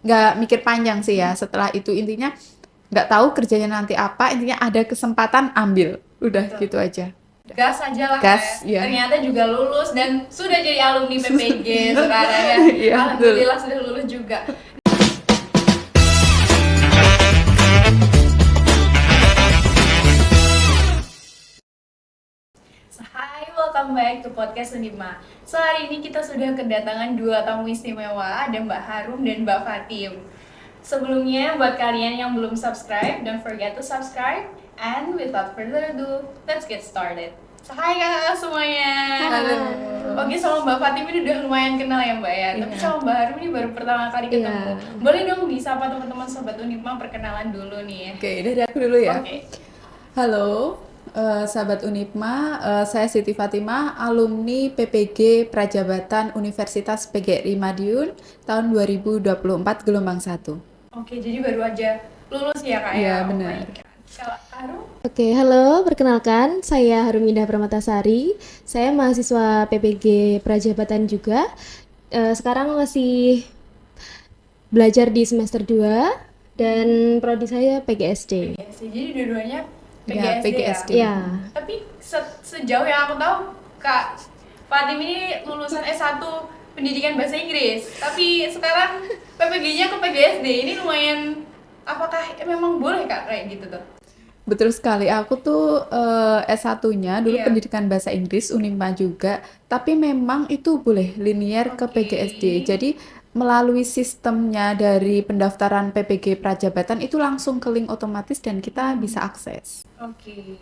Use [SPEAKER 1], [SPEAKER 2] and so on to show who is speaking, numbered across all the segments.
[SPEAKER 1] nggak mikir panjang sih ya. Setelah itu intinya nggak tahu kerjanya nanti apa, intinya ada kesempatan ambil. Udah
[SPEAKER 2] Betul.
[SPEAKER 1] gitu aja.
[SPEAKER 2] Gas aja lah
[SPEAKER 1] Gas,
[SPEAKER 2] Kak.
[SPEAKER 1] ya.
[SPEAKER 2] Ternyata juga lulus dan sudah jadi alumni PPG sekarang ya.
[SPEAKER 1] Iya,
[SPEAKER 2] Alhamdulillah sudah lulus juga. So, hi, welcome back to podcast Unima. So, hari ini kita sudah kedatangan dua tamu istimewa, ada Mbak Harum dan Mbak Fatim. Sebelumnya, buat kalian yang belum subscribe, don't forget to subscribe. And without further ado, let's get started. So, hi kakak semuanya.
[SPEAKER 1] Halo.
[SPEAKER 2] Oke, sama Mbak Fatim ini udah lumayan kenal ya Mbak ya. Tapi
[SPEAKER 1] Iya.
[SPEAKER 2] sama Mbak Harum ini baru pertama kali ketemu.
[SPEAKER 3] Iya.
[SPEAKER 2] Boleh dong disapa teman-teman Sobat Unima perkenalan dulu nih.
[SPEAKER 1] Oke, dari aku dulu ya.
[SPEAKER 2] Oke.
[SPEAKER 1] Halo, sahabat Unipma, saya Siti Fatimah, alumni PPG Prajabatan Universitas PGRI Madiun tahun 2024 gelombang 1.
[SPEAKER 2] Oke, jadi baru aja lulus ya Kak ya?
[SPEAKER 1] Iya,
[SPEAKER 2] Oh
[SPEAKER 1] benar.
[SPEAKER 2] my God. Kalau Harum?
[SPEAKER 3] Oke, halo, perkenalkan saya Harumindah Permatasari. Saya mahasiswa PPG Prajabatan juga. Sekarang masih belajar di semester 2 dan prodi saya PGSD.
[SPEAKER 2] Ya sih, jadi dua-duanya
[SPEAKER 1] Ya,
[SPEAKER 2] PGSD
[SPEAKER 1] PGSD.
[SPEAKER 2] ya?
[SPEAKER 3] Ya,
[SPEAKER 2] Tapi sejauh yang aku tahu, Kak Fatim ini lulusan S1 Pendidikan Bahasa Inggris. Tapi sekarang PPG-nya ke PGSD. Ini lumayan, apakah memang boleh Kak kayak gitu tuh?
[SPEAKER 1] Betul sekali, aku tuh S1-nya dulu
[SPEAKER 2] Iya.
[SPEAKER 1] pendidikan bahasa Inggris, Unipma juga, tapi memang itu boleh linear ke
[SPEAKER 2] Oke.
[SPEAKER 1] PGSD. Jadi melalui sistemnya dari pendaftaran PPG Prajabatan itu langsung ke link otomatis dan kita bisa akses.
[SPEAKER 2] Oke,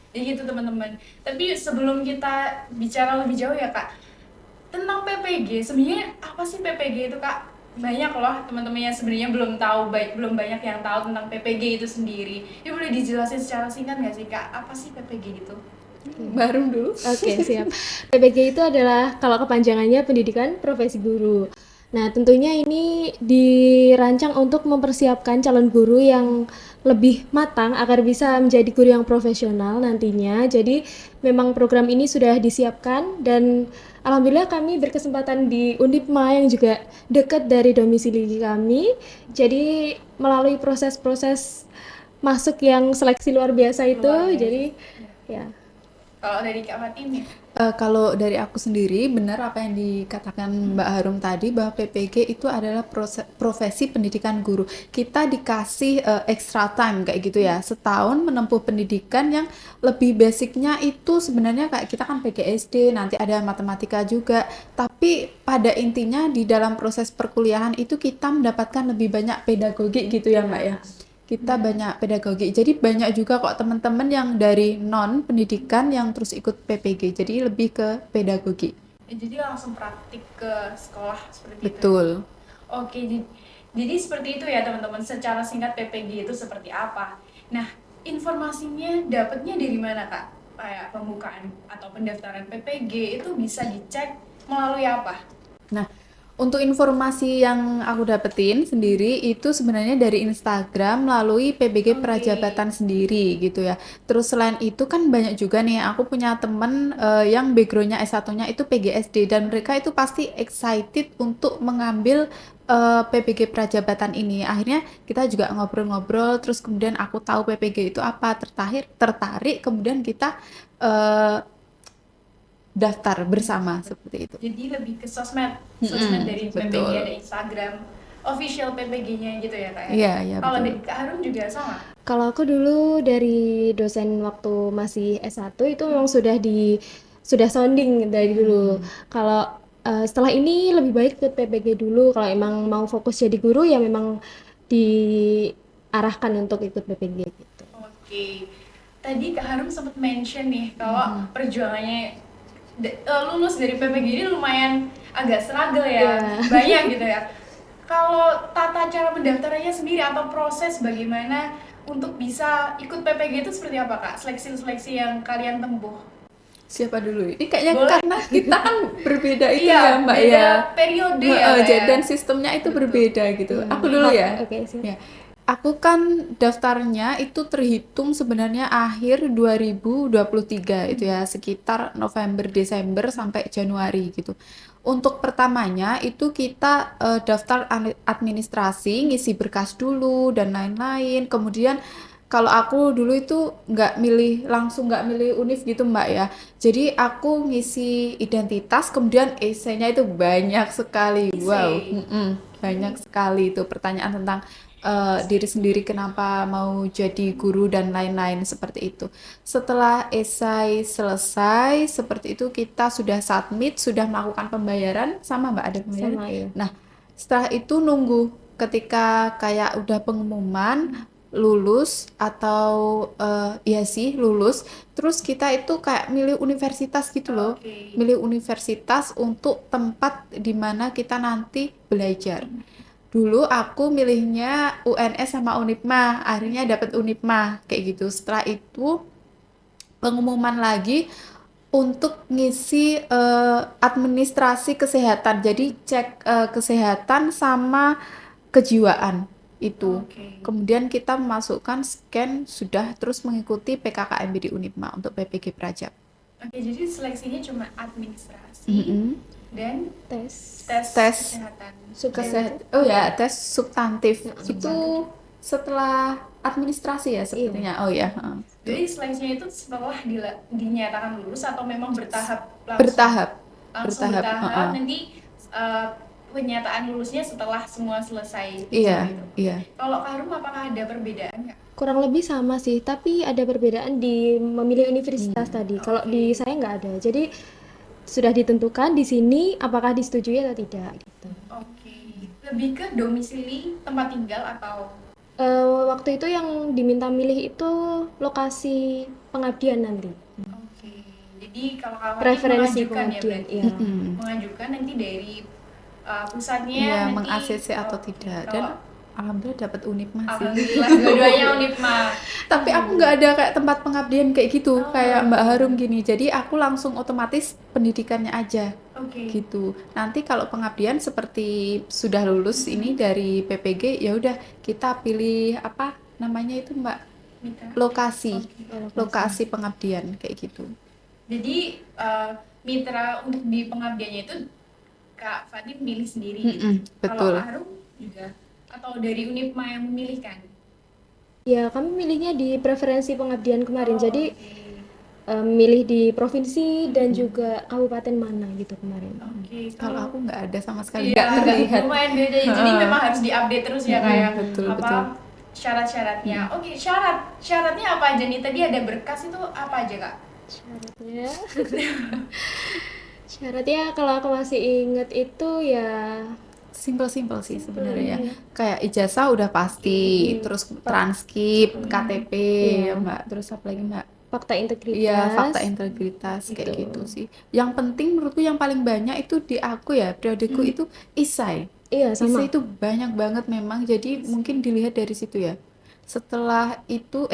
[SPEAKER 2] jadi gitu teman-teman. Tapi sebelum kita bicara lebih jauh ya Kak, tentang PPG, sebenarnya apa sih PPG itu Kak? Banyak loh teman-teman yang sebenarnya belum tahu, belum banyak yang tahu tentang PPG itu sendiri. Ya boleh dijelasin secara singkat nggak sih Kak, apa sih PPG itu?
[SPEAKER 1] Baru dulu.
[SPEAKER 3] oke, siap. PPG itu adalah kalau kepanjangannya Pendidikan Profesi Guru. Nah, tentunya ini dirancang untuk mempersiapkan calon guru yang lebih matang agar bisa menjadi guru yang profesional nantinya. Jadi, memang program ini sudah disiapkan dan alhamdulillah kami berkesempatan di Undipma yang juga dekat dari domisili kami. Jadi, melalui proses-proses masuk yang seleksi luar biasa itu,
[SPEAKER 2] Luar biasa.
[SPEAKER 3] jadi ya.
[SPEAKER 2] Kalau dari Kak Fatim ya?
[SPEAKER 1] Kalau dari aku sendiri, benar apa yang dikatakan Mbak Harum tadi, bahwa PPG itu adalah profesi pendidikan guru. Kita dikasih extra time kayak gitu ya, setahun menempuh pendidikan yang lebih basicnya itu sebenarnya kayak kita kan PGSD, nanti ada matematika juga. Tapi pada intinya di dalam proses perkuliahan itu kita mendapatkan lebih banyak pedagogi gitu ya Mbak ya. Kita banyak pedagogi, jadi banyak juga kok teman-teman yang dari non pendidikan yang terus ikut PPG, jadi lebih ke pedagogi.
[SPEAKER 2] Jadi langsung praktik ke sekolah seperti itu.
[SPEAKER 1] Betul.
[SPEAKER 2] Oke, jadi seperti itu ya teman-teman. Secara singkat PPG itu seperti apa? Nah, informasinya dapatnya dari mana Kak? Kayak pembukaan atau pendaftaran PPG itu bisa dicek melalui apa?
[SPEAKER 1] Nah, untuk informasi yang aku dapetin sendiri itu sebenarnya dari Instagram melalui PBG
[SPEAKER 2] Oke.
[SPEAKER 1] Prajabatan sendiri gitu ya. Terus selain itu kan banyak juga nih, aku punya temen yang backgroundnya S1-nya itu PGSD dan mereka itu pasti excited untuk mengambil PPG Prajabatan ini. Akhirnya kita juga ngobrol-ngobrol, terus kemudian aku tahu PPG itu apa, tertarik, kemudian kita daftar bersama seperti itu.
[SPEAKER 2] Jadi lebih ke sosmed dari
[SPEAKER 1] betul.
[SPEAKER 2] PPG, ada Instagram official PPG-nya gitu ya Kak ya?
[SPEAKER 1] Iya, iya,
[SPEAKER 2] Kalau
[SPEAKER 1] betul.
[SPEAKER 2] dari Kak Harum juga sama?
[SPEAKER 3] Kalau aku dulu dari dosen waktu masih S1 itu memang sudah sounding dari dulu. Kalau setelah ini lebih baik ke PPG dulu. Kalau emang mau fokus jadi guru ya memang diarahkan untuk ikut PPG gitu.
[SPEAKER 2] Oke, tadi Kak Harum sempat mention nih kalau perjuangannya lulus dari PPG ini lumayan agak struggle ya,
[SPEAKER 3] Iya.
[SPEAKER 2] banyak gitu ya. Kalau tata cara pendaftarannya sendiri atau proses bagaimana untuk bisa ikut PPG itu seperti apa Kak? Seleksi-seleksi yang kalian tempuh?
[SPEAKER 1] Siapa dulu? Ini kayaknya
[SPEAKER 2] Boleh.
[SPEAKER 1] karena kita kan berbeda itu
[SPEAKER 2] Iya,
[SPEAKER 1] ya Mbak
[SPEAKER 2] beda
[SPEAKER 1] ya.
[SPEAKER 2] periode ya, Kak ya?
[SPEAKER 1] Dan sistemnya itu berbeda gitu. Aku dulu ya.
[SPEAKER 3] Oke, siap.
[SPEAKER 1] Ya. Aku kan daftarnya itu terhitung sebenarnya akhir 2023 itu ya, sekitar November, Desember sampai Januari gitu. Untuk pertamanya itu kita daftar administrasi, ngisi berkas dulu dan lain-lain. Kemudian kalau aku dulu itu nggak milih langsung nggak milih univ gitu Mbak ya. Jadi aku ngisi identitas, kemudian esainya itu banyak sekali. Wow,
[SPEAKER 2] Isi.
[SPEAKER 1] banyak sekali itu pertanyaan tentang diri sendiri kenapa mau jadi guru dan lain-lain seperti itu. Setelah esai selesai seperti itu kita sudah submit, sudah melakukan pembayaran sama Mbak ada pembayaran.
[SPEAKER 3] Sama ya.
[SPEAKER 1] Nah, setelah itu nunggu ketika kayak udah pengumuman lulus atau iya sih lulus, terus kita itu kayak milih universitas gitu loh.
[SPEAKER 2] Oke.
[SPEAKER 1] Milih universitas untuk tempat di mana kita nanti belajar. Dulu aku milihnya UNS sama Unipma, akhirnya dapet Unipma kayak gitu. Setelah itu pengumuman lagi untuk ngisi administrasi kesehatan. Jadi cek kesehatan sama kejiwaan itu.
[SPEAKER 2] Oke.
[SPEAKER 1] Kemudian kita memasukkan scan sudah terus mengikuti PKKMB di Unipma untuk PPG Prajab.
[SPEAKER 2] Oke, jadi seleksinya cuma administrasi
[SPEAKER 1] Mm-mm.
[SPEAKER 2] dan
[SPEAKER 3] Tes.
[SPEAKER 2] tes
[SPEAKER 1] Tes.
[SPEAKER 2] kesehatan.
[SPEAKER 1] Oh ya, tes substantif. Itu
[SPEAKER 2] Substantif.
[SPEAKER 1] setelah administrasi ya sepertinya. Oh ya, heeh.
[SPEAKER 2] Jadi seleksinya itu setelah dinyatakan lulus atau memang bertahap
[SPEAKER 1] Bertahap.
[SPEAKER 2] langsung
[SPEAKER 1] bertahap,
[SPEAKER 2] bertahap,
[SPEAKER 1] heeh.
[SPEAKER 2] nanti penyataan lulusnya setelah semua selesai
[SPEAKER 1] Iya,
[SPEAKER 2] gitu.
[SPEAKER 1] iya.
[SPEAKER 2] Kalau Karum apakah ada perbedaan nggak?
[SPEAKER 3] Kurang lebih sama sih, tapi ada perbedaan di memilih universitas tadi. Kalau di saya nggak ada. Jadi sudah ditentukan di sini apakah disetujui atau tidak gitu.
[SPEAKER 2] Oke, lebih ke domisili tempat tinggal atau
[SPEAKER 3] Waktu itu yang diminta milih itu lokasi pengabdian nanti.
[SPEAKER 2] oke. Jadi kalau kakak
[SPEAKER 3] Preferensi
[SPEAKER 2] mengajukan ya
[SPEAKER 3] pengabdian,
[SPEAKER 2] berarti
[SPEAKER 3] iya.
[SPEAKER 2] mengajukan nanti dari pusatnya
[SPEAKER 1] Iya,
[SPEAKER 2] nanti
[SPEAKER 1] meng-ACC atau
[SPEAKER 2] oke.
[SPEAKER 1] tidak.
[SPEAKER 2] Kalau
[SPEAKER 1] Dan alhamdulillah dapat Unipma sih.
[SPEAKER 2] alhamdulillah dua-duanya Unipma.
[SPEAKER 1] Tapi aku nggak ada kayak tempat pengabdian kayak gitu,
[SPEAKER 2] Oh.
[SPEAKER 1] kayak Mbak Harum gini. Jadi aku langsung otomatis pendidikannya aja
[SPEAKER 2] Oke.
[SPEAKER 1] gitu. Nanti kalau pengabdian seperti sudah lulus ini dari PPG, ya udah kita pilih apa namanya itu Mbak,
[SPEAKER 2] Mitra.
[SPEAKER 1] lokasi,
[SPEAKER 2] Oke.
[SPEAKER 1] lokasi pengabdian kayak gitu.
[SPEAKER 2] Jadi mitra untuk di pengabdiannya itu Kak Fatin pilih sendiri gitu.
[SPEAKER 1] Betul.
[SPEAKER 2] Kalau Kak Harum juga atau dari Unipma yang memilihkan?
[SPEAKER 3] Ya, kami milihnya di preferensi pengabdian kemarin. Jadi
[SPEAKER 2] Oke.
[SPEAKER 3] milih di provinsi dan juga kabupaten mana gitu kemarin.
[SPEAKER 2] Oke,
[SPEAKER 1] Kalau aku nggak ada sama sekali,
[SPEAKER 2] iya,
[SPEAKER 1] nggak terlihat.
[SPEAKER 2] lumayan beda. Jadi memang harus diupdate terus ya kayak
[SPEAKER 1] betul,
[SPEAKER 2] apa
[SPEAKER 1] betul.
[SPEAKER 2] syarat-syaratnya. Oke, syaratnya apa aja nih? Tadi ada berkas itu apa aja Kak?
[SPEAKER 3] Syaratnya syaratnya kalau aku masih inget itu ya
[SPEAKER 1] Simpel-simpel sih sebenarnya ya. Kayak ijazah udah pasti, terus transkrip, KTP ya Mbak, terus apa lagi Mbak?
[SPEAKER 3] fakta integritas.
[SPEAKER 1] Iya, fakta integritas kayak gitu sih. Yang penting menurutku yang paling banyak itu di aku ya, periodiku itu isai.
[SPEAKER 3] Iya, sama.
[SPEAKER 1] Isai itu banyak banget memang, jadi mungkin dilihat dari situ ya. Setelah itu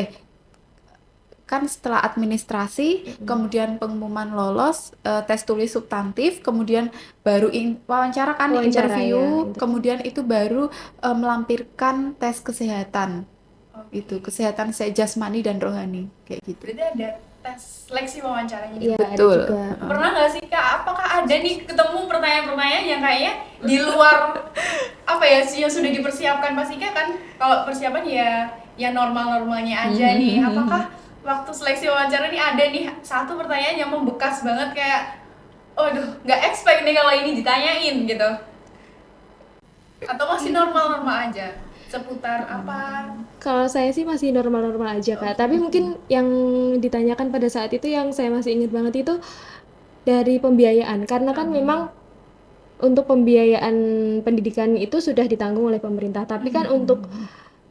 [SPEAKER 1] kan setelah administrasi, kemudian pengumuman lolos, tes tulis substantif, kemudian baru wawancara kan,
[SPEAKER 3] Wawancara,
[SPEAKER 1] interview,
[SPEAKER 3] ya, interview.
[SPEAKER 1] kemudian itu baru melampirkan tes kesehatan.
[SPEAKER 2] Oke.
[SPEAKER 1] Itu kesehatan jasmani dan rohani kayak gitu.
[SPEAKER 2] Berarti ada tes seleksi wawancaranya
[SPEAKER 3] Iya,
[SPEAKER 2] juga.
[SPEAKER 3] ada
[SPEAKER 1] Betul.
[SPEAKER 3] juga.
[SPEAKER 2] Pernah nggak sih Kak, apakah ada nih ketemu pertanyaan-pertanyaan yang kayaknya di luar apa ya sih yang sudah dipersiapkan pasti kan kalau persiapan ya normal-normalnya aja nih. Apakah waktu seleksi wawancara nih ada nih satu pertanyaan yang membekas banget kayak aduh nggak expect nih kalau ini ditanyain gitu, atau masih normal-normal aja seputar apa?
[SPEAKER 3] Kalau saya sih masih normal-normal aja, Kak. Tapi mungkin yang ditanyakan pada saat itu yang saya masih ingat banget itu dari pembiayaan. Karena kan memang untuk pembiayaan pendidikan itu sudah ditanggung oleh pemerintah. Tapi kan untuk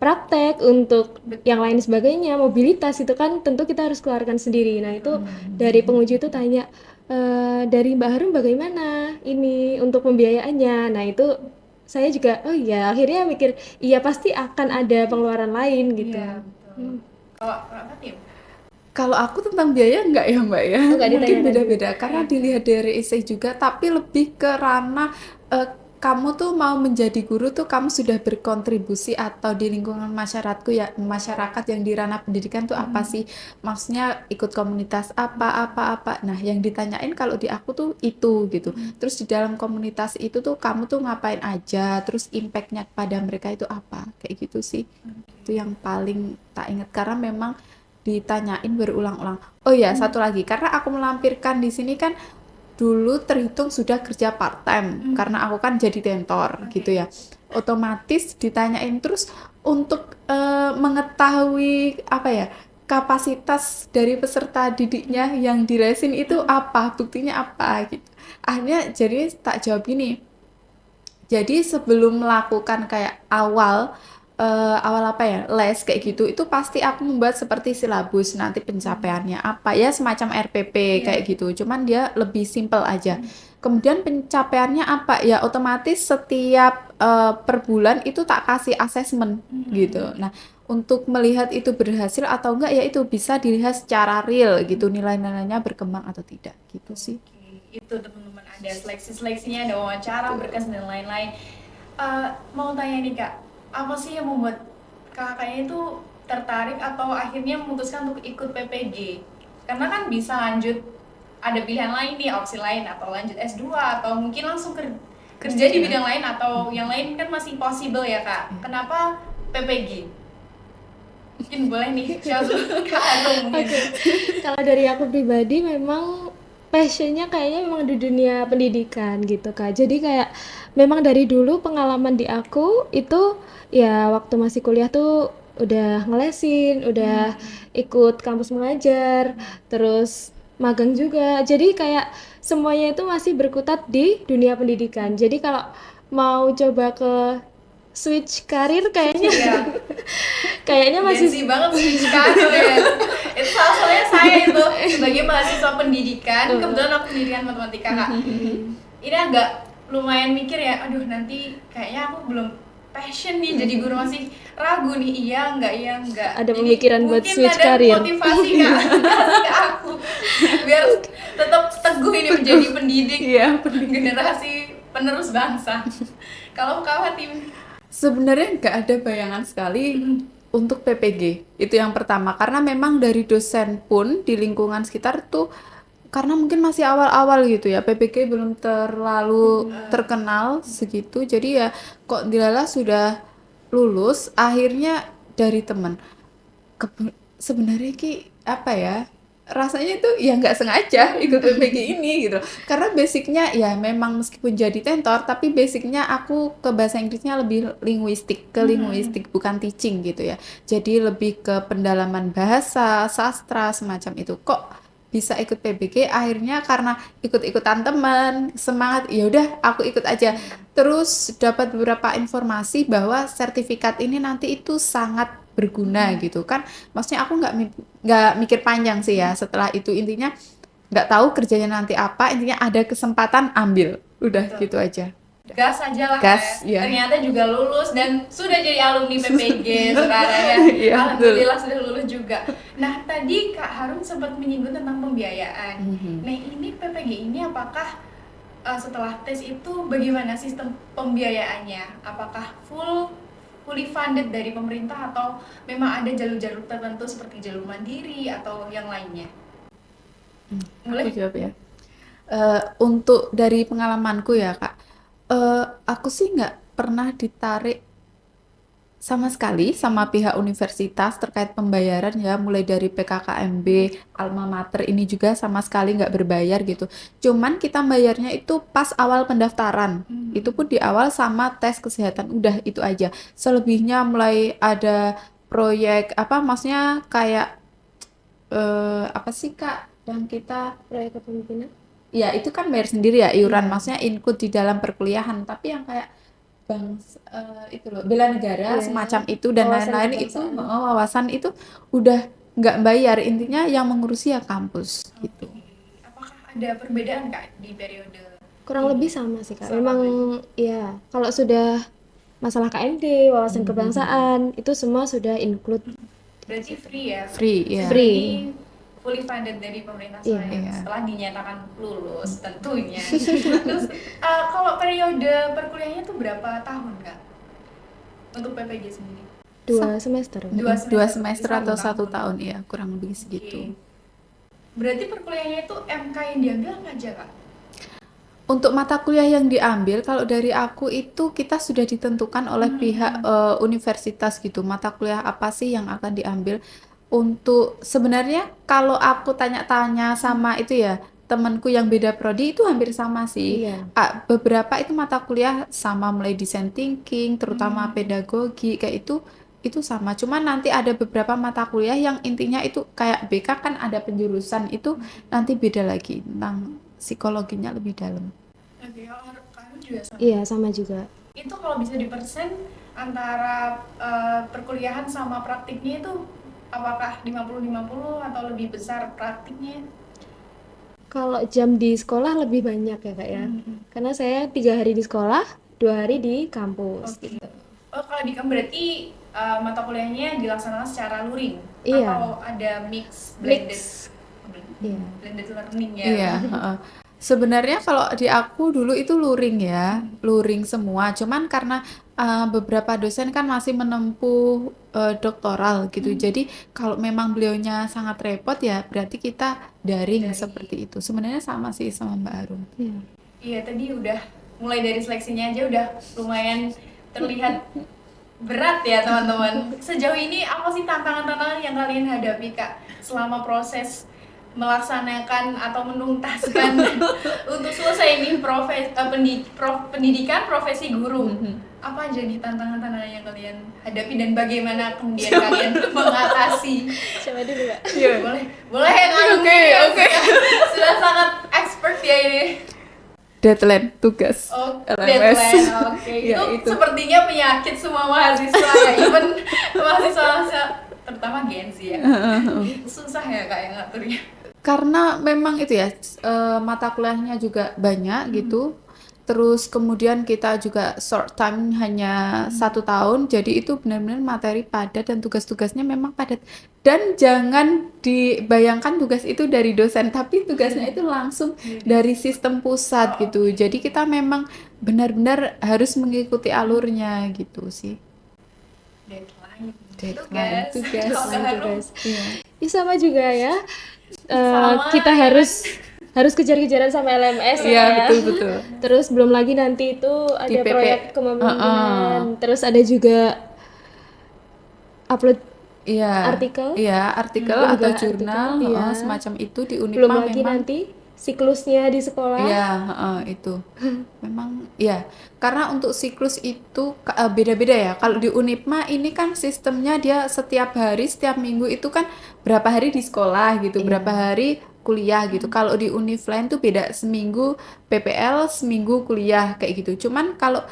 [SPEAKER 3] praktek, untuk yang lain sebagainya, mobilitas itu kan tentu kita harus keluarkan sendiri. Nah, itu dari penguji itu tanya, dari Mbak Harum bagaimana ini untuk pembiayaannya? Nah, itu saya juga, oh iya, akhirnya mikir, iya pasti akan ada pengeluaran lain gitu.
[SPEAKER 2] Iya betul. Kalau Kak Fatim?
[SPEAKER 1] Kalau aku tentang biaya enggak ya Mbak ya,
[SPEAKER 3] Enggak
[SPEAKER 1] mungkin
[SPEAKER 3] ditanyakan
[SPEAKER 1] beda-beda karena dilihat dari essay juga, tapi lebih ke ranah kamu tuh mau menjadi guru tuh kamu sudah berkontribusi atau di lingkungan masyarakatku ya masyarakat yang di ranah pendidikan tuh apa sih? Maksudnya ikut komunitas apa. Nah, yang ditanyain kalau di aku tuh itu gitu. Terus di dalam komunitas itu tuh kamu tuh ngapain aja, terus impactnya pada mereka itu apa? Kayak gitu sih. Itu yang paling tak ingat karena memang ditanyain berulang-ulang. Oh ya, satu lagi karena aku melampirkan di sini kan dulu terhitung sudah kerja part time karena aku kan jadi tentor gitu ya. Otomatis ditanyain terus untuk mengetahui apa ya kapasitas dari peserta didiknya yang dilesin itu apa, buktinya apa gitu. Akhirnya jadi tak jawab gini. Jadi sebelum melakukan kayak awal apa ya les kayak gitu itu pasti aku membuat seperti silabus nanti pencapaiannya apa ya semacam RPP kayak gitu cuman dia lebih simple aja kemudian pencapaiannya apa ya otomatis setiap per bulan itu tak kasih asesmen gitu. Nah untuk melihat itu berhasil atau enggak ya itu bisa dilihat secara real gitu nilai-nilainya berkembang atau tidak gitu sih.
[SPEAKER 2] Oke, itu teman-teman ada seleksi-seleksinya, ada wawancara, berkas dan lain-lain. Mau tanya nih Kak, apa sih yang membuat kakaknya itu tertarik atau akhirnya memutuskan untuk ikut PPG? Karena kan bisa lanjut, ada pilihan lain nih, opsi lain, atau lanjut S2, atau mungkin langsung kerja di bidang lain, atau yang lain kan masih possible ya Kak. Kenapa PPG? Mungkin boleh nih, Kak Hanum mungkin.
[SPEAKER 3] Kalau dari aku pribadi memang passionnya kayaknya memang di dunia pendidikan gitu Kak. Jadi kayak memang dari dulu pengalaman di aku itu ya waktu masih kuliah tuh udah ngelesin, udah ikut kampus mengajar, terus magang juga. Jadi kayak semuanya itu masih berkutat di dunia pendidikan. Jadi kalau mau coba ke switch karir kayaknya
[SPEAKER 2] Iya.
[SPEAKER 3] kayaknya masih
[SPEAKER 2] Gen Z banget switch karir ya. Itu soalnya saya itu sebagai mahasiswa pendidikan, kebetulan aku pendidikan matematika Kak. Ini agak lumayan mikir ya, aduh nanti kayaknya aku belum passion nih jadi guru, masih ragu nih iya enggak.
[SPEAKER 3] Ada
[SPEAKER 2] Jadi
[SPEAKER 3] pemikiran buat
[SPEAKER 2] mungkin
[SPEAKER 3] switch
[SPEAKER 2] ada
[SPEAKER 3] karir.
[SPEAKER 2] motivasi Kak ke aku biar tetap teguh ini menjadi pendidik generasi penerus bangsa. Kalau Kak Fatim
[SPEAKER 1] Sebenarnya nggak ada bayangan sekali untuk PPG. Itu yang pertama. Karena memang dari dosen pun di lingkungan sekitar tuh, karena mungkin masih awal-awal gitu ya, PPG belum terlalu terkenal segitu. Jadi ya kok dilala sudah lulus, akhirnya dari teman. Sebenarnya ki apa ya? Rasanya itu ya nggak sengaja ikut PPG ini gitu karena basicnya ya memang meskipun jadi tentor tapi basicnya aku ke bahasa Inggrisnya lebih linguistik bukan teaching gitu ya jadi lebih ke pendalaman bahasa sastra semacam itu kok bisa ikut PPG akhirnya karena ikut-ikutan teman semangat ya udah aku ikut aja terus dapat beberapa informasi bahwa sertifikat ini nanti itu sangat berguna gitu kan maksudnya aku nggak mikir panjang sih ya setelah itu intinya nggak tahu kerjanya nanti apa intinya ada kesempatan ambil udah gitu aja
[SPEAKER 2] gas aja lah
[SPEAKER 1] Gas,
[SPEAKER 2] ya.
[SPEAKER 1] ya.
[SPEAKER 2] Ternyata juga lulus dan sudah jadi alumni PPG sekarang ya.
[SPEAKER 1] Iya,
[SPEAKER 2] Alhamdulillah sudah lulus juga. Nah tadi Kak Harun sempat menyinggung tentang pembiayaan. Nah ini PPG ini apakah setelah tes itu bagaimana sistem pembiayaannya? Apakah fully funded dari pemerintah atau memang ada jalur-jalur tertentu seperti jalur mandiri atau yang lainnya?
[SPEAKER 1] Aku jawab ya. Untuk dari pengalamanku ya Kak, aku sih nggak pernah ditarik sama sekali sama pihak universitas terkait pembayaran ya, mulai dari PKKMB, alma mater ini juga sama sekali nggak berbayar gitu. Cuman kita bayarnya itu pas awal pendaftaran, itu pun di awal sama tes kesehatan, udah itu aja. Selebihnya mulai ada proyek apa, maksudnya kayak apa sih Kak yang kita
[SPEAKER 3] proyek kepemimpinan.
[SPEAKER 1] ya itu kan bayar sendiri ya iuran maksudnya include di dalam perkuliahan tapi yang kayak itu loh bela negara semacam itu dan
[SPEAKER 3] Wawasan
[SPEAKER 1] lain-lain itu
[SPEAKER 3] kebangsaan.
[SPEAKER 1] wawasan itu udah nggak bayar intinya yang mengurusi ya kampus gitu.
[SPEAKER 2] Apakah ada perbedaan Kak di periode?
[SPEAKER 3] Kurang lebih sama sih Kak.
[SPEAKER 2] Sama
[SPEAKER 3] Memang ya kalau sudah masalah KMD, wawasan kebangsaan itu semua sudah include.
[SPEAKER 2] Berarti free ya?
[SPEAKER 1] Free ya.
[SPEAKER 3] Free.
[SPEAKER 2] fully funded dari pemerintah
[SPEAKER 3] Iya.
[SPEAKER 2] Senayan setelah dinyatakan lulus tentunya. Terus kalau periode perkuliahannya tuh berapa tahun Kak? Untuk PPG sendiri?
[SPEAKER 3] 2 semester.
[SPEAKER 1] 2 semester atau
[SPEAKER 2] Sama
[SPEAKER 1] 1 tahun ya, kurang lebih segitu.
[SPEAKER 2] Oke. Berarti perkuliahannya itu MK yang diambil apa aja Kak?
[SPEAKER 1] Untuk mata kuliah yang diambil, kalau dari aku itu kita sudah ditentukan oleh pihak universitas gitu. Mata kuliah apa sih yang akan diambil? Untuk sebenarnya kalau aku tanya-tanya sama itu ya temanku yang beda prodi itu hampir sama sih.
[SPEAKER 3] Iya.
[SPEAKER 1] Beberapa itu mata kuliah sama mulai design thinking, terutama pedagogi kayak itu sama. Cuman nanti ada beberapa mata kuliah yang intinya itu kayak BK kan ada penjurusan itu nanti beda lagi tentang psikologinya lebih dalam.
[SPEAKER 2] Oke, kalau kamu juga sama.
[SPEAKER 3] Iya, sama juga.
[SPEAKER 2] Itu kalau bisa dipersen antara perkuliahan sama praktiknya itu apakah 50-50 atau lebih besar praktiknya?
[SPEAKER 3] Kalau jam di sekolah lebih banyak ya Kak ya. Karena saya 3 hari di sekolah, 2 hari di kampus.
[SPEAKER 2] Oke. Oh, kalau di kamu berarti mata kuliahnya dilaksanakan secara luring
[SPEAKER 3] Iya.
[SPEAKER 2] atau ada blended
[SPEAKER 3] Iya.
[SPEAKER 2] blended learning ya?
[SPEAKER 1] Iya, heeh. Sebenarnya kalau di aku dulu itu luring ya, luring semua. Cuman karena beberapa dosen kan masih menempuh doktoral gitu. Jadi kalau memang beliaunya sangat repot ya, berarti kita daring seperti itu. Sebenarnya sama sih sama Mbak Arum.
[SPEAKER 3] Iya.
[SPEAKER 2] Iya, tadi udah mulai dari seleksinya aja udah lumayan terlihat berat ya teman-teman. Sejauh ini apa sih tantangan-tantangan yang kalian hadapi Kak selama proses melaksanakan atau menuntaskan untuk selesai ini pendidikan profesi guru? Apa aja nih tantangan-tantangan yang kalian hadapi dan bagaimana kemudian kalian mengatasi?
[SPEAKER 3] Coba dulu Kak.
[SPEAKER 2] Boleh yang
[SPEAKER 1] Oke.
[SPEAKER 2] sudah sangat expert ya ini.
[SPEAKER 1] Deadline tugas
[SPEAKER 2] Oh,
[SPEAKER 1] LMS.
[SPEAKER 2] deadline. Oke.
[SPEAKER 1] Ya,
[SPEAKER 2] itu sepertinya penyakit semua mahasiswa ya, even mahasiswa terutama Gen Z ya. Susah ya Kak yang ngaturnya.
[SPEAKER 1] Karena memang itu ya mata kuliahnya juga banyak gitu. Terus kemudian kita juga short time hanya 1 tahun, jadi itu benar-benar materi padat dan tugas-tugasnya memang padat. Dan jangan dibayangkan tugas itu dari dosen, tapi tugasnya itu langsung dari sistem pusat gitu. Jadi kita memang benar-benar harus mengikuti alurnya gitu sih.
[SPEAKER 2] Deadline,
[SPEAKER 1] tugas.
[SPEAKER 2] Kalau Kak Harum,
[SPEAKER 3] Tugas.
[SPEAKER 1] Iya.
[SPEAKER 3] Ya, sama juga ya.
[SPEAKER 2] Sama
[SPEAKER 3] Kita
[SPEAKER 2] ya.
[SPEAKER 3] harus kejar-kejaran sama LMS
[SPEAKER 1] Iya,
[SPEAKER 3] ya.
[SPEAKER 1] betul.
[SPEAKER 3] Terus belum lagi nanti itu ada
[SPEAKER 1] Di PP.
[SPEAKER 3] proyek kepemimpinan. Terus ada juga upload
[SPEAKER 1] Iya.
[SPEAKER 3] artikel.
[SPEAKER 1] Iya, artikel
[SPEAKER 3] Juga
[SPEAKER 1] atau
[SPEAKER 3] artikel,
[SPEAKER 1] jurnal,
[SPEAKER 3] iya.
[SPEAKER 1] semacam itu di Unipma
[SPEAKER 3] Belum lagi
[SPEAKER 1] memang.
[SPEAKER 3] nanti siklusnya di sekolah.
[SPEAKER 1] Iya, itu. Memang ya, karena untuk siklus itu beda-beda ya. Kalau di Unipma ini kan sistemnya dia setiap hari, setiap minggu itu kan berapa hari di sekolah gitu, berapa hari kuliah gitu. Kalau di Unifline tuh beda, seminggu PPL, seminggu kuliah kayak gitu. Cuman kalau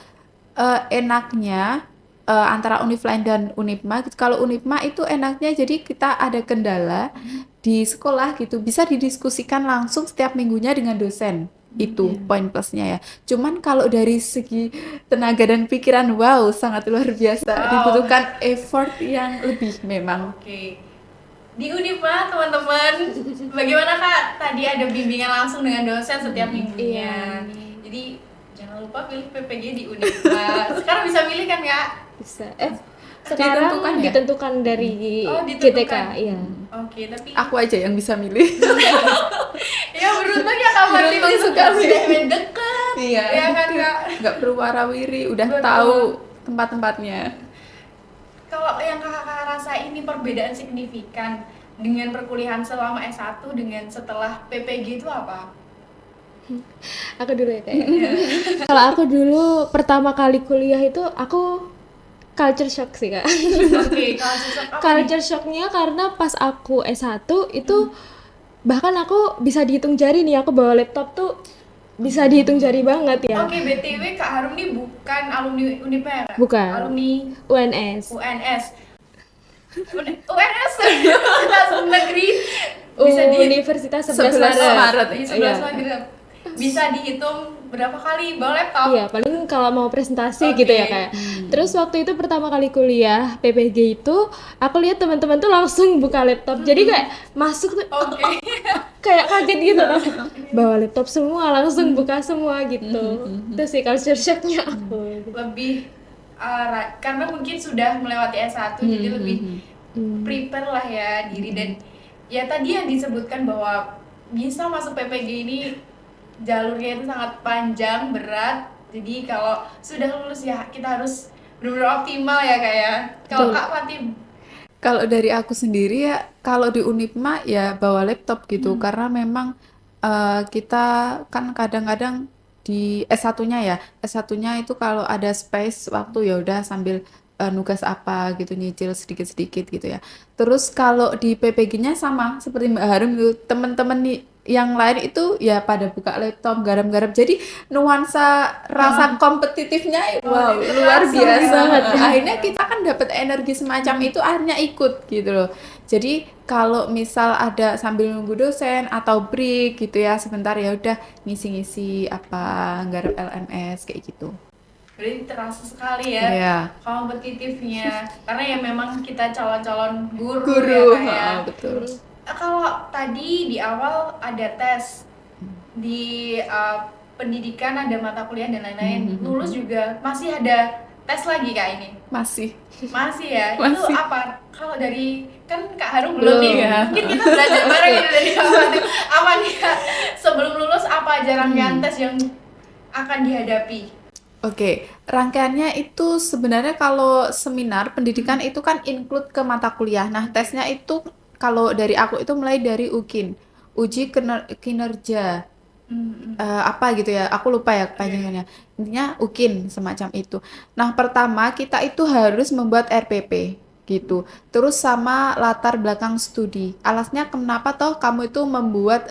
[SPEAKER 1] enaknya antara Unifline dan Unipma gitu. Kalau Unipma itu enaknya jadi kita ada kendala di sekolah gitu, bisa didiskusikan langsung setiap minggunya dengan dosen. Itu poin plusnya ya. Cuman kalau dari segi tenaga dan pikiran, wow, sangat luar biasa.
[SPEAKER 2] Wow.
[SPEAKER 1] Dibutuhkan effort yang lebih memang.
[SPEAKER 2] Oke. Di Unipma teman-teman, bagaimana Kak? Tadi ada bimbingan langsung dengan dosen setiap minggunya. Jadi jangan lupa pilih PPG di Unipma. Sekarang bisa milih kan Kak?
[SPEAKER 3] Bisa. Sekarang
[SPEAKER 1] Ditentukan ya?
[SPEAKER 3] ditentukan dari
[SPEAKER 2] Oh, ditentukan.
[SPEAKER 3] GTK, iya.
[SPEAKER 2] Oke, tapi
[SPEAKER 1] Aku aja yang bisa milih.
[SPEAKER 2] ya beruntung ya Kak Marli
[SPEAKER 1] Beruntung
[SPEAKER 2] sekali
[SPEAKER 1] sekali.
[SPEAKER 2] deket.
[SPEAKER 1] Iya.
[SPEAKER 2] Ya kan Kak?
[SPEAKER 1] Nggak perlu warawiri, udah
[SPEAKER 2] Betul.
[SPEAKER 1] tahu tempat-tempatnya.
[SPEAKER 2] Kalau yang kakak rasa ini perbedaan signifikan dengan perkuliahan selama S1 dengan setelah PPG itu apa?
[SPEAKER 3] Aku dulu ya Kak ya. Kalau aku dulu pertama kali kuliah itu aku culture shock sih Kak.
[SPEAKER 2] Oke, kalau sosok apa nih?
[SPEAKER 3] Culture shocknya karena pas aku S1 itu bahkan aku bisa dihitung jari nih, aku bawa laptop tuh bisa dihitung jari banget ya.
[SPEAKER 2] Oke, BTW Kak Harum nih bukan alumni Unipma ya? Kak?
[SPEAKER 3] Bukan.
[SPEAKER 2] Alumni
[SPEAKER 3] UNS.
[SPEAKER 2] UNS. UNS Universitas Negeri bisa di
[SPEAKER 3] Universitas 11
[SPEAKER 1] 11
[SPEAKER 3] Maret.
[SPEAKER 1] Maret.
[SPEAKER 2] di 11
[SPEAKER 3] Iya.
[SPEAKER 2] Maret. Bisa dihitung berapa kali bawa laptop?
[SPEAKER 3] Iya, paling kalau mau presentasi
[SPEAKER 2] Oke.
[SPEAKER 3] gitu ya kayak. Terus waktu itu pertama kali kuliah PPG itu, aku lihat teman-teman tuh langsung buka laptop. Jadi kayak masuk tuh
[SPEAKER 2] Oke.
[SPEAKER 3] kayak kaget gitu loh. Bawa laptop semua, langsung buka semua gitu. Itu sih culture shocknya aku.
[SPEAKER 2] Lebih karena mungkin sudah melewati S1 jadi lebih prepare lah ya diri, dan ya tadi yang disebutkan bahwa bisa masuk PPG ini jalurnya itu sangat panjang, berat. Jadi kalau sudah lulus ya kita harus benar-benar optimal ya Kak ya. Kalau
[SPEAKER 3] Betul.
[SPEAKER 2] Kak Fatim,
[SPEAKER 1] Kalau dari aku sendiri ya, kalau di Unipma ya bawa laptop gitu, karena memang kita kan kadang-kadang di S1-nya ya, S1-nya itu kalau ada space waktu ya udah sambil nugas apa gitu, nyicil sedikit-sedikit gitu ya. Terus kalau di PPG-nya sama seperti Mbak Harum gitu, teman-teman yang lain itu ya pada buka laptop, garap-garap. Jadi nuansa rasa kompetitifnya wow luar
[SPEAKER 2] terasa
[SPEAKER 1] biasa
[SPEAKER 3] banget.
[SPEAKER 1] akhirnya kita kan dapat energi semacam itu, akhirnya ikut gitu loh. Jadi kalau misal ada sambil nunggu dosen atau break gitu ya sebentar, ya udah ngisi-ngisi apa garap LMS kayak gitu.
[SPEAKER 2] berarti terasa sekali ya
[SPEAKER 1] Iya.
[SPEAKER 2] kompetitifnya, karena ya memang kita calon-calon guru,
[SPEAKER 1] Guru,
[SPEAKER 2] ya Kak ya.
[SPEAKER 1] betul.
[SPEAKER 2] Kalau tadi di awal ada tes di pendidikan, ada mata kuliah dan lain-lain, lulus juga masih ada tes lagi Kak ini?
[SPEAKER 1] Masih.
[SPEAKER 2] Masih ya? Itu
[SPEAKER 1] Masih.
[SPEAKER 2] apa? Kalau dari, kan Kak Harum belum nih,
[SPEAKER 1] Belum.
[SPEAKER 2] mungkin kita belajar bareng gitu dari Kak Fatim. Apa nih Kak, sebelum lulus apa aja rangkaian tes yang akan dihadapi?
[SPEAKER 1] Oke, rangkaiannya itu sebenarnya kalau seminar pendidikan itu kan include ke mata kuliah. Nah, tesnya itu kalau dari aku itu mulai dari UKIN, uji kinerja apa gitu ya, aku lupa ya kepanjangannya. Intinya UKIN semacam itu. Nah, pertama kita itu harus membuat RPP gitu. Terus sama latar belakang studi. Alasnya kenapa toh kamu itu membuat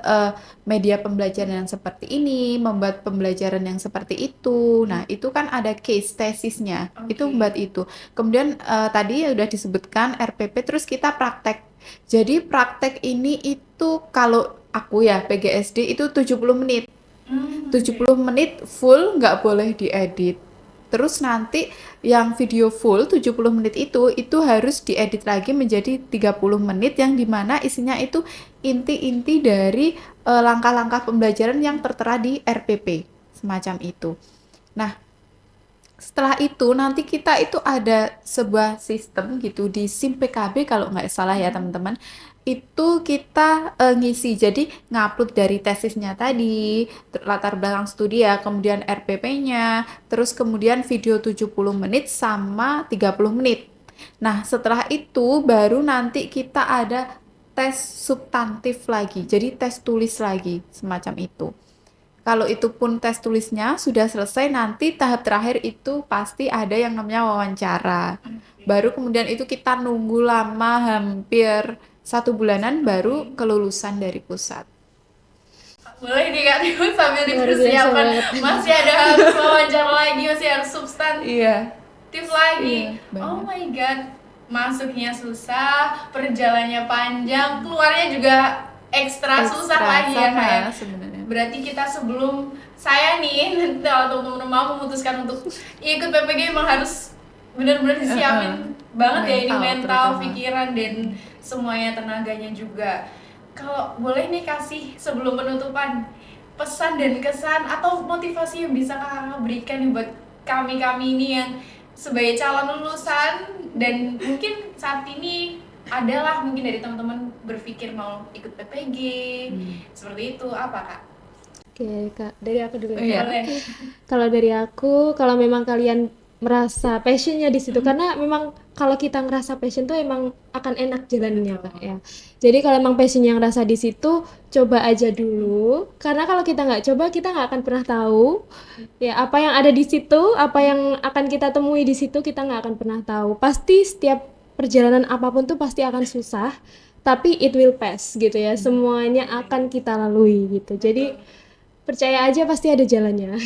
[SPEAKER 1] media pembelajaran yang seperti ini, membuat pembelajaran yang seperti itu. Nah, itu kan ada case tesisnya. Itu
[SPEAKER 2] Oke.
[SPEAKER 1] membuat itu. Kemudian tadi ya udah disebutkan RPP, terus kita praktek. Jadi praktek ini itu kalau aku ya PGSD itu 70 menit. 70 menit full, nggak boleh diedit. Terus nanti yang video full 70 menit itu harus diedit lagi menjadi 30 menit yang dimana isinya itu inti-inti dari langkah-langkah pembelajaran yang tertera di RPP semacam itu. Nah, setelah itu nanti kita itu ada sebuah sistem gitu di SIM PKB kalau nggak salah ya teman-teman. Itu kita ngisi, jadi ngupload dari tesisnya tadi, latar belakang studi ya, kemudian RPP-nya, terus kemudian video 70 menit sama 30 menit. Nah, setelah itu baru nanti kita ada tes substantif lagi, jadi tes tulis lagi, semacam itu. Kalau itu pun tes tulisnya sudah selesai, nanti tahap terakhir itu pasti ada yang namanya wawancara. Baru kemudian itu kita nunggu lama, hampir 1 bulanan baru kelulusan dari pusat.
[SPEAKER 2] Boleh nih Kak Timus sambil
[SPEAKER 3] Luar biasa
[SPEAKER 2] dipersiapkan,
[SPEAKER 3] banget.
[SPEAKER 2] masih ada harus wawancara lagi, masih harus substantif
[SPEAKER 1] Iya,
[SPEAKER 2] lagi.
[SPEAKER 1] Iya, banyak.
[SPEAKER 2] Oh my god, masuknya susah, perjalanannya panjang, keluarnya juga ekstra susah lagi ya
[SPEAKER 1] sama
[SPEAKER 2] Kak ya.
[SPEAKER 1] sebenarnya.
[SPEAKER 2] Berarti kita sebelum saya nih nanti atau teman-teman mau memutuskan untuk ikut PPG emang harus benar-benar disiapin banget ya ini
[SPEAKER 1] Mental
[SPEAKER 2] mental,
[SPEAKER 1] terutama.
[SPEAKER 2] pikiran dan semuanya, tenaganya juga. Kalau boleh nih kasih sebelum penutupan pesan dan kesan atau motivasi yang bisa kakak berikan nih buat kami-kami ini yang sebagai calon lulusan dan mungkin saat ini adalah mungkin dari teman-teman berpikir mau ikut PPG seperti itu, apa Kak?
[SPEAKER 3] Oke, Kak, dari aku dulu ya.
[SPEAKER 1] Iya.
[SPEAKER 2] Boleh.
[SPEAKER 3] Kalau dari aku, kalau memang kalian merasa passionnya di situ, karena memang kalau kita ngerasa passion tuh emang akan enak jalannya Kak ya. Jadi kalau emang passion yang rasa di situ, coba aja dulu. Karena kalau kita nggak coba, kita nggak akan pernah tahu ya apa yang ada di situ, apa yang akan kita temui di situ, kita nggak akan pernah tahu. Pasti setiap perjalanan apapun tuh pasti akan susah, tapi it will pass gitu ya. Semuanya akan kita lalui gitu. Jadi percaya aja pasti ada jalannya.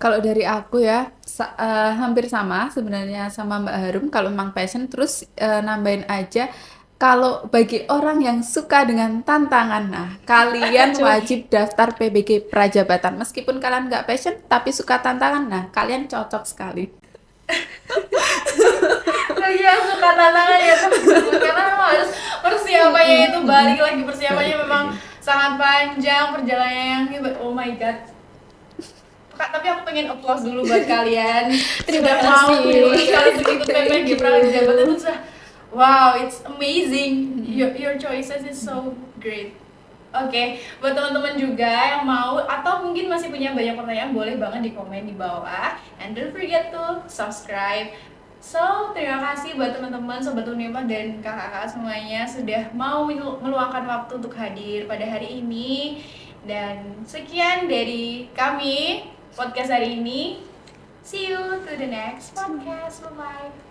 [SPEAKER 1] Kalau dari aku ya, hampir sama sebenarnya sama Mbak Harum. Kalau memang passion, terus nambahin aja Kalau bagi orang yang suka dengan tantangan, nah kalian wajib daftar PBG Prajabatan. Meskipun kalian nggak passion, tapi suka tantangan, nah kalian cocok sekali.
[SPEAKER 2] Lagi yang suka tantangan ya teman-teman, karena memang harus persiapannya itu balik lagi, persiapannya memang sangat panjang, perjalanannya yang oh my god. Kak, tapi aku pengen applause dulu buat kalian. Sudah mau sekali ikut PPG Prajabatan itu sudah wow, it's amazing. Your choices is so great. Oke, buat teman-teman juga yang mau atau mungkin masih punya banyak pertanyaan, boleh banget di komen di bawah. And don't forget to subscribe. So, terima kasih buat teman-teman, Sobat Unima dan kakak-kakak semuanya sudah mau meluangkan waktu untuk hadir pada hari ini. Dan sekian dari kami, podcast hari ini. See you to the next podcast. Bye-bye.